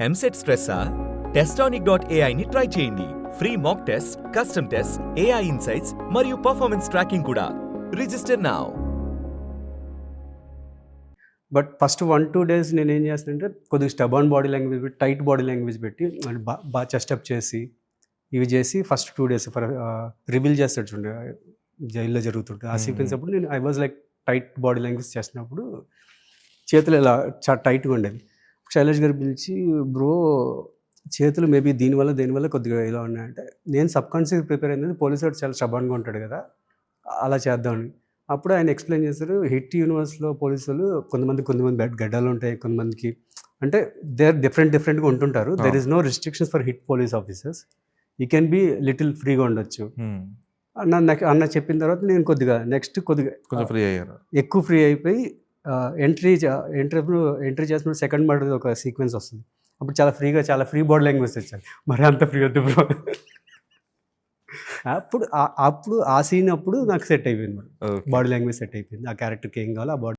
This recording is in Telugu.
ఎంసెట్ స్ట్రెస్సా? టెస్టానిక్.ai ని ట్రై చేయండి. Free mock test, custom test, AI insights మరియు పర్ఫార్మెన్స్ ట్రాకింగ్ కూడా. Register now. But first 1-2 days నేనేం చేస్తానంటే కొద్దిగా స్టబర్న్ బాడీ లాంగ్వేజ్ పెట్టి, టైట్ బాడీ లాంగ్వేజ్ పెట్టి బాగా చెస్ట్ అప్ చేసి ఇవి చేసి ఫస్ట్ 2 డేస్ రివీల్ చేస్తాడు చూడండి, జైల్లో జరుగుతుంటుంది ఆ సీక్వెన్స్ అప్పుడు నేను I was like tight body language చేసినప్పుడు చేతులు ఇలా చాలా టైట్గా ఉండేది. శైలేష్ గారు పిలిచి, బ్రో చేతులు మేబీ దేనివల్ల కొద్దిగా ఇలా ఉన్నాయంటే, నేను సబ్ కాన్షియస్గా ప్రిపేర్ అయింది పోలీసు వాడు చాలా స్టబర్న్గా ఉంటాడు కదా, అలా చేద్దామని. అప్పుడు ఆయన ఎక్స్ప్లెయిన్ చేశారు, హిట్ యూనివర్స్లో పోలీసులు కొంతమంది గడ్డలు ఉంటాయి, కొంతమందికి అంటే దే ఆర్ డిఫరెంట్గా ఉంటుంటారు. There is no restrictions for hit police officers, you can be little ఫ్రీగా ఉండొచ్చు అన్న చెప్పిన తర్వాత నేను కొద్దిగా ఫ్రీ అయ్యారు, ఎక్కువ ఫ్రీ అయిపోయి ఎంట్రీ చేసినప్పుడు సెకండ్ మర్డర్ ఒక సీక్వెన్స్ వస్తుంది. అప్పుడు చాలా ఫ్రీ బాడీ లాంగ్వేజ్ వచ్చాను. మరి అంత ఫ్రీ వద్దు బ్రో. అప్పుడు ఆ సీన్ అప్పుడు నాకు సెట్ అయిపోయింది, బాడీ లాంగ్వేజ్ సెట్ అయిపోయింది. ఆ క్యారెక్టర్కి ఏం కావాలో ఆ బాడీ